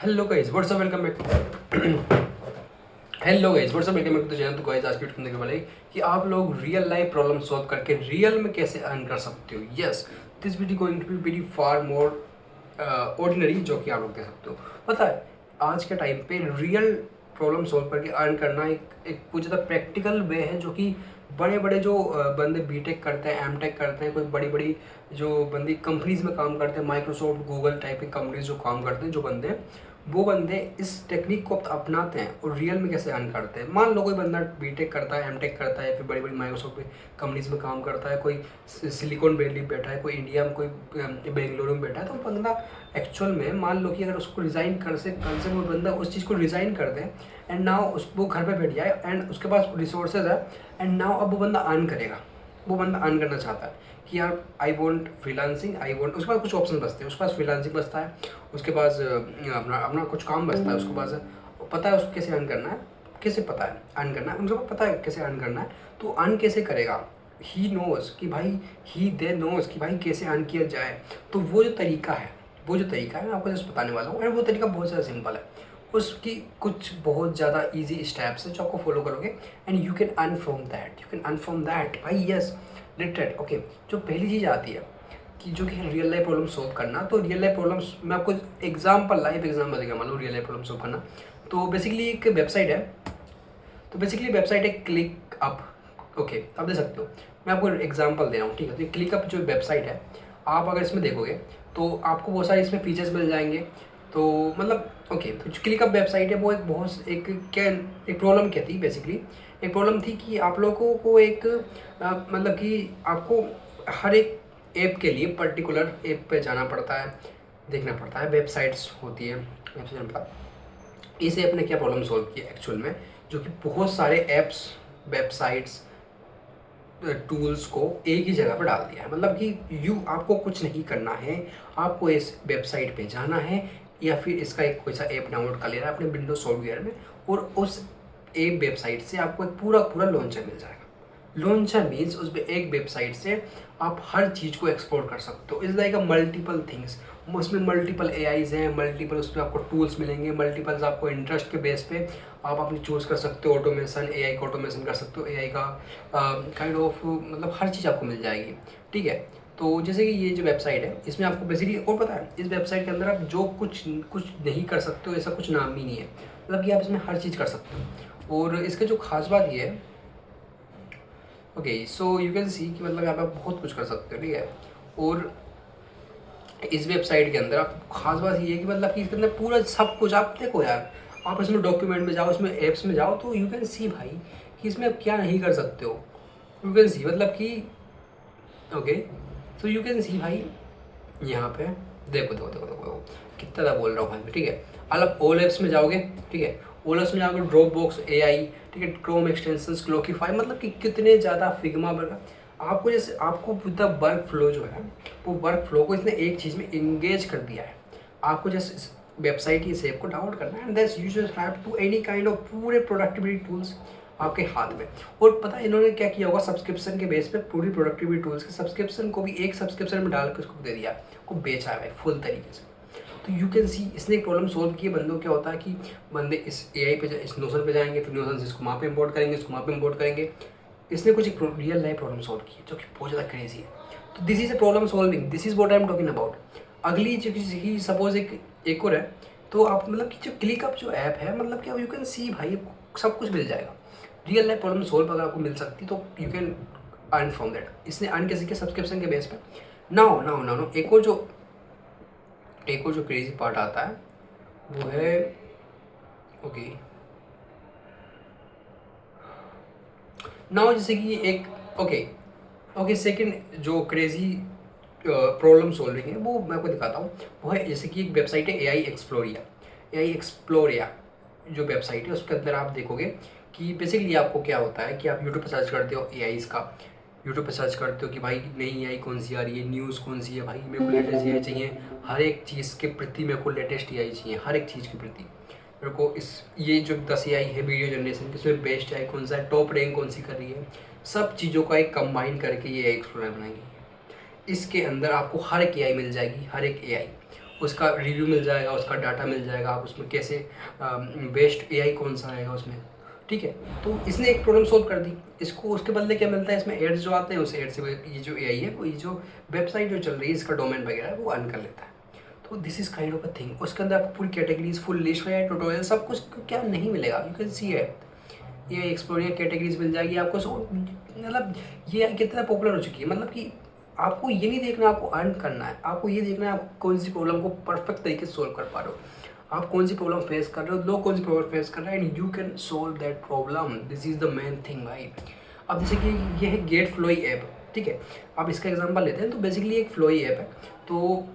Hello guys what's up welcome back. Hello guys what's up welcome back to the channel. तो guys आज की video करने वाले हैं कि आप लोग रियल लाइफ प्रॉब्लम सॉल्व करके रियल में कैसे अर्न कर सकते हो। Yes, this video going to be very far more ordinary, जो कि आप लोग देख सकते हो। पता है आज के टाइम पे रियल प्रॉब्लम सॉल्व करके अर्न करना एक बहुत ज़्यादा प्रैक्टिकल वे है, जो कि बड़े बड़े जो बंदे बीटेक करते हैं, एमटेक करते हैं, कोई बड़ी बड़ी जो बंदी कंपनीज में काम करते हैं, माइक्रोसॉफ्ट गूगल टाइप की कंपनीज जो काम करते हैं, जो बंदे वो बंदे इस टेक्निक को अपनाते हैं और रियल में कैसे अर्न करते हैं। मान लो कोई बंदा बीटेक करता है, एमटेक करता है, फिर बड़ी बड़ी माइक्रोसॉफ्ट कंपनीज में काम करता है, कोई सिलिकॉन वैली में बैठा है, कोई इंडिया में, कोई बेंगलुरु में बैठा है, तो बंदा एक्चुअल में मान लो कि अगर उसको रिज़ाइन कर से वो बंदा उस चीज़ को रिज़ाइन कर दे एंड नाउ वो घर पे बैठ जाए एंड उसके पास रिसोर्सेज है एंड नाउ अब वो बंदा अर्न करेगा। वो बंदा अर्न करना चाहता है कि यार I want freelancing, I want, उसके पास कुछ ऑप्शन बचते हैं, उसके पास फ्रीलांसिंग बचता है, उसके पास अपना अपना कुछ काम बचता है, उसके पास पता है उसको कैसे अर्न करना है, कैसे पता है अर्न करना है, उनको पता है कैसे अर्न करना है, तो अर्न कैसे करेगा। ही नोज़ कि भाई ही दे नोज़ कि भाई कैसे अर्न किया जाए। तो वो जो तरीका है मैं आपको जस्ट बताने वाला हूँ एंड वो तरीका बहुत ज़्यादा सिंपल है। उसकी कुछ बहुत ज़्यादा इजी स्टेप्स है जो आपको फॉलो करोगे and you can earn from that भाई। Yes literate okay. जो पहली चीज़ आती है कि जो कि रियल लाइफ प्रॉब्लम सॉल्व करना, तो रियल लाइफ प्रॉब्लम्स मैं आपको लाइव एग्जाम्पल देगा। मान लो रियल लाइफ प्रॉब्लम सॉल्व करना, तो बेसिकली एक वेबसाइट है, वेबसाइट है क्लिक अप। ओके आप देख सकते हो, मैं आपको एग्जांपल दे रहा हूँ, ठीक है। तो क्लिक अप जो वेबसाइट है, आप अगर इसमें देखोगे तो आपको बहुत सारे इसमें फीचर्स मिल जाएंगे। तो मतलब ओके, तो जो क्लिक अप वेबसाइट है वो एक प्रॉब्लम क्या थी, बेसिकली एक प्रॉब्लम थी कि आप लोगों को एक मतलब कि आपको हर एक ऐप के लिए पर्टिकुलर ऐप पे जाना पड़ता है, देखना पड़ता है, वेबसाइट्स होती है, वेबसाइट। इस ऐप ने क्या प्रॉब्लम सॉल्व की एक्चुअल में, जो कि बहुत सारे ऐप्स, वेबसाइट्स, टूल्स को एक ही जगह पर डाल दिया है। मतलब कि आपको कुछ नहीं करना है, आपको इस वेबसाइट पे जाना है या फिर इसका एक कोई सा ऐप डाउनलोड कर लेना है अपने विंडोज सॉफ्टवेयर में, और उस ऐप वेबसाइट से आपको एक पूरा लॉन्चर मिल जाएगा। लॉन्चर मीन्स उस पर एक वेबसाइट से आप हर चीज़ को एक्सप्लोर कर सकते हो। Is like a multiple things, उसमें मल्टीपल एआईज हैं, मल्टीपल उसमें आपको टूल्स मिलेंगे, मल्टीपल्स आपको इंटरेस्ट के बेस पे आप अपनी चूज़ कर सकते हो। ऑटोमेशन, एआई का ऑटोमेशन कर सकते हो, एआई का काइंड ऑफ मतलब हर चीज़ आपको मिल जाएगी, ठीक है। तो जैसे कि ये जो वेबसाइट है, इसमें आपको बेसिकली और पता है इस वेबसाइट के अंदर आप जो कुछ नहीं कर सकते हो, ऐसा कुछ नाम ही नहीं है। मतलब कि आप इसमें हर चीज़ कर सकते हो। और इसके जो खास बात ये है, okay so you can see कि मतलब यहाँ पे आप बहुत कुछ कर सकते हो, ठीक है। और इस वेबसाइट के अंदर आप खास बात ये है कि मतलब कि इसके अंदर पूरा सब कुछ आप देखो यार, आप इसमें डॉक्यूमेंट में जाओ, इसमें ऐप्स में जाओ, तो यू कैन सी भाई कि इसमें आप क्या नहीं कर सकते हो। यू कैन सी मतलब कि okay, so you can see भाई यहाँ पे देखो कितना ज़्यादा बोल रहा हूँ भाई मैं, ठीक है। आप ओल एप्स में जाओगे, ठीक है, ओल एप्स में जाओगे, ड्रॉप बॉक्स एआई, ठीक है, क्रोम एक्सटेंशंस, क्लोकीफाई, मतलब कि कितने ज़्यादा फिग्मा बना। आपको जैसे आपको पूरा वर्क फ्लो जो है, वो वर्क फ्लो को इसने एक चीज़ में इंगेज कर दिया है। आपको जैसे वेबसाइट की इस ऐप को डाउनलोड करना है and that's you just have to any kind of पूरे प्रोडक्टिविटी टूल्स आपके हाथ में। और पता है इन्होंने क्या किया होगा, सब्सक्रिप्शन के बेस पे पूरी प्रोडक्टिविटी टूल्स के सब्सक्रिप्शन को भी एक सब्सक्रिप्शन में डाल के उसको दे दिया, को बेचा है भाई फुल तरीके से। तो यू कैन सी इसने एक प्रॉब्लम सॉल्व की है। बंदों क्या होता है कि बंदे इस एआई पे इस नोशन पे जाएंगे, फिर नोशन से इसको वहाँ पे इंपोर्ट करेंगे, इसको वहाँ पे इंपोर्ट करेंगे। इसने कुछ एक रियल लाइफ प्रॉब्लम सॉल्व की है जो कि बहुत ज़्यादा क्रेजी है। तो this is a problem solving, this is what I am talking about. अगली जो कि सपोज एक और है, तो आप मतलब कि जो क्लिकअप जो ऐप है, मतलब कि यू कैन सी भाई सब कुछ मिल जाएगा। रियल लाइफ प्रॉब्लम सॉल्व अगर आपको मिल सकती तो you can earn from that. इसने अर्न कैसे किया, सब्सक्रिप्शन के बेस पे। नाउ एक और जो क्रेजी पार्ट आता है वो है ओके नाउ, जैसे कि एक ओके सेकंड जो क्रेजी प्रॉब्लम सॉल्विंग है वो मैं आपको दिखाता हूँ। वो है जैसे कि एक वेबसाइट है एआई एक्सप्लोरिया जो वेबसाइट है, उसके अंदर आप देखोगे कि बेसिकली आपको क्या होता है कि आप यूट्यूब पर सर्च करते हो एआई का, यूट्यूब पर सर्च करते हो कि भाई नई एआई कौन सी आ रही है, न्यूज़ कौन सी है, भाई मेरे को लेटेस्ट एआई चाहिए, हर एक चीज़ के प्रति मेरे को लेटेस्ट एआई चाहिए, हर एक चीज़ के प्रति मेरे को इस ये जो 10 एआई है वीडियो जनरेशन की, इसमें बेस्ट एआई कौन सा है, टॉप रैंक कौन सी कर रही है, सब चीज़ों का एक कंबाइन करके ये एक्सप्लोरर बनाएंगे। इसके अंदर आपको हर एक एआई मिल जाएगी, हर एक एआई। उसका रिव्यू मिल जाएगा, उसका डाटा मिल जाएगा, आप उसमें कैसे बेस्ट एआई कौन सा आएगा उसमें, ठीक है। तो इसने एक प्रॉब्लम सोल्व कर दी। इसको उसके बदले क्या मिलता है, इसमें एड्स जो आते हैं उस एड से ये जो एआई है वो ये जो वेबसाइट जो चल रही है इसका डोमेन वगैरह वो अर्न कर लेता है। तो this is kind of a thing. उसके अंदर आपको पूरी कैटेगरीज, फुल लिस्ट है, ट्यूटोरियल सब कुछ क्या नहीं मिलेगा, यू कैन सी है ये एक्सप्लोरिंग कैटेगरीज मिल जाएगी आपको। सो मतलब ये कितना पॉपुलर हो चुकी है, मतलब कि आपको ये नहीं देखना आपको अर्न करना है, आपको ये देखना है आप कौन सी प्रॉब्लम को परफेक्ट तरीके से सोल्व कर पा रहे हो, आप कौन सी प्रॉब्लम फेस कर रहे हो, लोग कौन सी प्रॉब्लम फेस कर रहे हैं, and you can solve that problem. This is the main thing भाई। अब जैसे कि ये है गेट फ्लोई ऐप, ठीक है। आप इसका एग्जांपल लेते हैं तो बेसिकली एक फ्लोई ऐप है, तो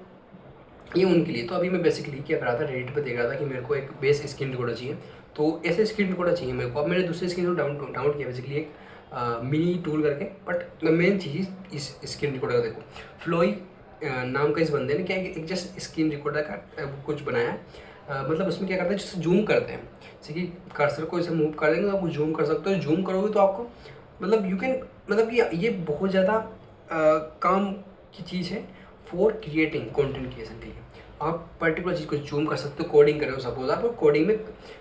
ये उनके लिए। तो अभी मैं बेसिकली क्या कर रहा था, रेडिट पे देख रहा था कि मेरे को एक बेस स्क्रीन रिकॉर्डर चाहिए, तो ऐसे स्क्रीन रिकॉर्डर चाहिए मेरे को। अब मैंने दूसरे स्क्रीन को डाउनलोड किया बेसिकली एक मिनी टूल करके, बट द मेन चीज़ इस स्क्रीन रिकॉर्डर का देखो, फ्लोई नाम का इस बंदे ने क्या है, एक जस्ट स्क्रीन रिकॉर्डर का कुछ बनाया है। मतलब उसमें क्या करते हैं, जैसे जूम करते हैं, जैसे कि कर्सर को इसे मूव कर देंगे तो आप जूम कर सकते हो, जूम करोगे तो आपको मतलब यू कैन, मतलब कि ये बहुत ज़्यादा काम की चीज़ है फॉर क्रिएटिंग कंटेंट क्रिएशन के लिए। आप पर्टिकुलर चीज़ को जूम कर सकते हो, कोडिंग कर रहे हो सपोज आप, कोडिंग में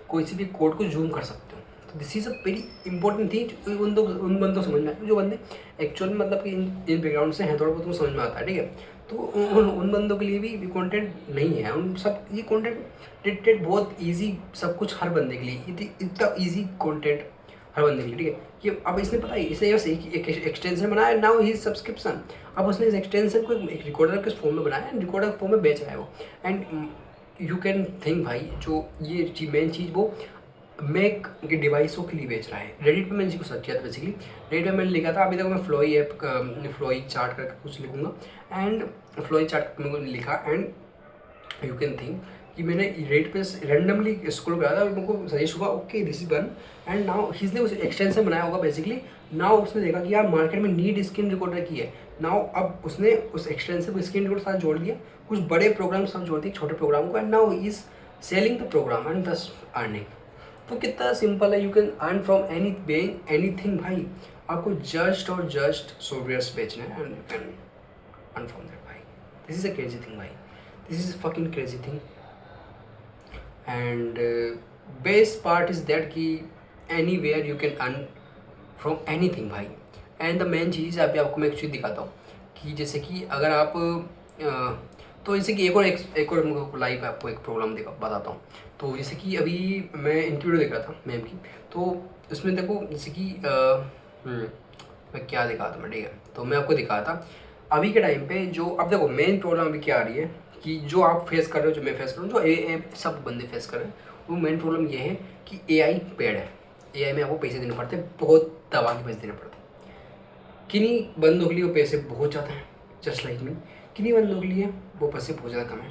कोई सी भी कोड को जूम कर सकते हो। तो this is a very important thing. उन बंदों समझ में आता है जो बंदे एक्चुअल में मतलब कि इन बैकग्राउंड से हैं, थोड़ा बहुत समझ में आता है, ठीक है। तो उन बंदों के लिए भी कंटेंट नहीं है, उन सब ये कंटेंट रिलेटेड बहुत इजी, सब कुछ हर बंदे के लिए इतना इजी कंटेंट हर बंदे के लिए, ठीक है। कि अब इसने पता है, इसने बस एक एक्सटेंशन बनाया, नाउ ही सब्सक्रिप्शन। अब उसने इस एक्सटेंशन को एक रिकॉर्डर के फॉर्म में बनाया, रिकॉर्डर के फॉर्म में बेच रहा है वो। एंड यू कैन थिंक भाई, जो ये मेन चीज़ वो मैक के डिवाइसों के लिए बेच रहा है। रेडिट पे मैंने इसको सर्च किया था बेसिकली, रेडिट पे मैंने लिखा था, अभी तक मैं फ्लोई ऐप का फ्लोई चार्ट करके कुछ लिखूंगा, एंड फ्लोई चार्ट मैंने लिखा, एंड यू कैन थिंक कि मैंने रेट पे रैंडमली स्क्रॉल करा था, मेरे को सजेस्ट हुआ ओके दिस इज बन, एंड नाउ इसने उस एक्सटेंशन बनाया होगा बेसिकली। नाउ उसने देखा कि यार मार्केट में नीड स्क्रीन रिकॉर्डर की है। नाउ अब उसने उस एक्सटेंशन को स्क्रीन रिकॉर्डर साथ जोड़ दिया, कुछ बड़े प्रोग्राम साथ जोड़ दिए छोटे प्रोग्राम को, and now is selling the program and this earning. तो कितना सिंपल है, you can earn from anything भाई। आपको जस्ट और जस्ट सॉफ्टवेयर्स बेचना है, and you can earn from that भाई। This is a crazy thing भाई, this is fucking crazy thing. And best part is that कि anywhere you can earn from anything भाई। And the main चीज़ अभी आपको मैं एक चीज़ दिखाता हूँ कि जैसे कि अगर आप तो जैसे कि एक और लाइव आपको एक प्रॉब्लम बताता हूँ। तो जैसे कि अभी मैं इंटरव्यू देख रहा था मैम की, तो उसमें देखो जैसे कि मैं क्या दिखा था मैं, ठीक है। तो मैं आपको दिखाया था अभी के टाइम पे जो, अब देखो मेन प्रॉब्लम अभी क्या आ रही है कि जो आप फेस कर रहे हो, जो मैं फेस कर रहा हूँ, जो सब बंदे फेस कर रहे हैं, वो मेन प्रॉब्लम ये है कि एआई पेड है। एआई में आपको पैसे देने पड़ते हैं, बहुत दबा के पैसे देने पड़ते हैं। किन्हीं बंदों के लिए वो पैसे बहुत ज़्यादा हैं, जस्ट लाइक मी। किन्हीं बंदों के लिए वो पैसे बहुत ज़्यादा कम है,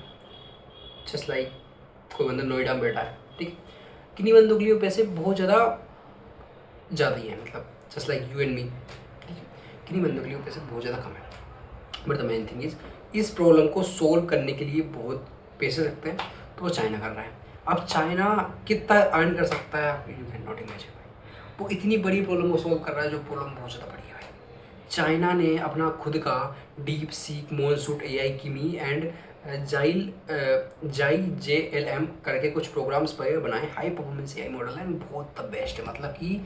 जस्ट लाइक कोई बंदा नोएडा में बैठा है, ठीक। किन्हीं बंदों के लिए वो पैसे बहुत ज़्यादा ही हैं, मतलब just like you and me, ठीक है। किन्हीं बंदों के लिए वो पैसे बहुत ज़्यादा कम है। But the main thing is, इस प्रॉब्लम को सोल्व करने के लिए बहुत पैसे लगते हैं, तो वो चाइना कर रहा है। अब चाइना कितना अर्न कर सकता है, आप यू कैन नॉट इमेजिन भाई। वो इतनी बड़ी प्रॉब्लम को सोल्व कर रहा है, जो प्रॉब्लम बहुत ज़्यादा बड़ी है भाई। चाइना ने अपना खुद का डीप सीक, मोनसूट एआई, किमी एंड जाई JLM करके कुछ प्रोग्राम्स वगैरह बनाए। हाई परफॉर्मेंस एआई मॉडल है, बहुत द बेस्ट है। मतलब कि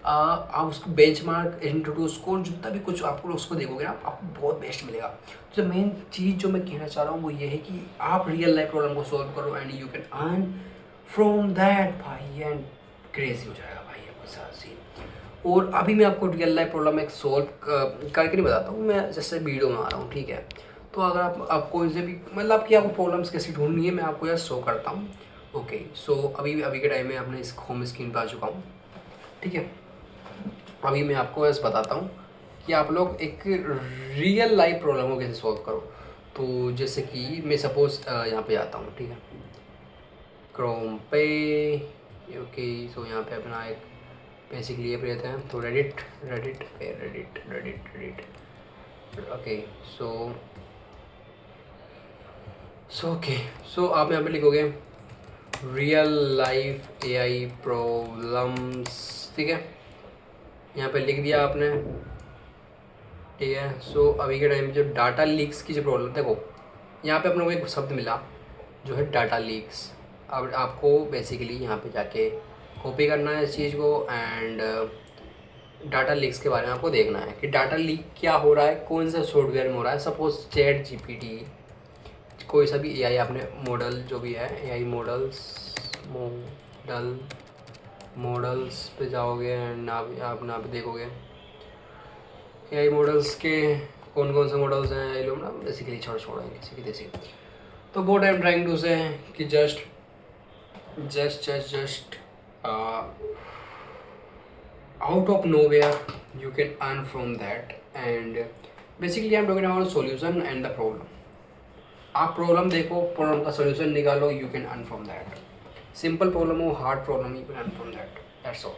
आप उसको बेंचमार्क इंट्रोड्यूस स्कोर जितना भी कुछ आपको उसको देखोगे ना, आपको बहुत बेस्ट मिलेगा। तो मेन चीज़ जो मैं कहना चाह रहा हूँ वो ये है कि आप रियल लाइफ प्रॉब्लम को सॉल्व करो, and you can earn from that भाई, एंड क्रेजी हो जाएगा भाई आपके साथ सीन। और अभी मैं आपको रियल लाइफ प्रॉब्लम एक सॉल्व करके नहीं बताता हूँ, मैं जैसे वीडियो में आ रहा हूँ, ठीक है। तो अगर आपको इसे भी मतलब कि आपको प्रॉब्लम्स कैसी ढूंढनी है, मैं आपको यह शो करता हूँ। ओके, सो अभी के टाइम में अपने इस होम स्क्रीन पर आ चुका हूँ, ठीक है। अभी मैं आपको ऐसे बताता हूँ कि आप लोग एक रियल लाइफ प्रॉब्लम को कैसे सॉल्व करो। तो जैसे कि मैं सपोज यहाँ पे आता हूँ, ठीक है, क्रोम पे। ओके, सो यहाँ पे अपना एक बेसिकली ये रहते हैं, तो रेडिट ओके। सो आप यहाँ पे लिखोगे रियल लाइफ एआई प्रॉब्लम्स, ठीक है। यहाँ पे लिख दिया आपने, ठीक है। सो अभी के टाइम में जो डाटा लीक्स की जो प्रॉब्लम, देखो यहाँ पे अपने को एक शब्द मिला जो है डाटा लीक्स। अब आपको बेसिकली यहाँ पे जाके कॉपी करना है इस चीज़ को, एंड डाटा लीक्स के बारे में आपको देखना है कि डाटा लीक क्या हो रहा है, कौन सा सॉफ्टवेयर में हो रहा है। सपोज चैट जीपीटी, कोई सा भी एआई आपने मॉडल जो भी है, एआई मॉडल्स पे जाओगे एंड आप ना पे देखोगे एआई मॉडल्स के कौन कौन से मॉडल्स हैं। ये लोग ना बेसिकली छोड़ेंगे किसी की देसी। तो what I'm trying to say कि just out of nowhere you can earn from that, and basically I'm talking about solution and the problem. आप प्रॉब्लम देखो, प्रॉब्लम का सोल्यूशन निकालो, you can earn from that. Simple problem हो, hard problem, you can earn from that, that's all.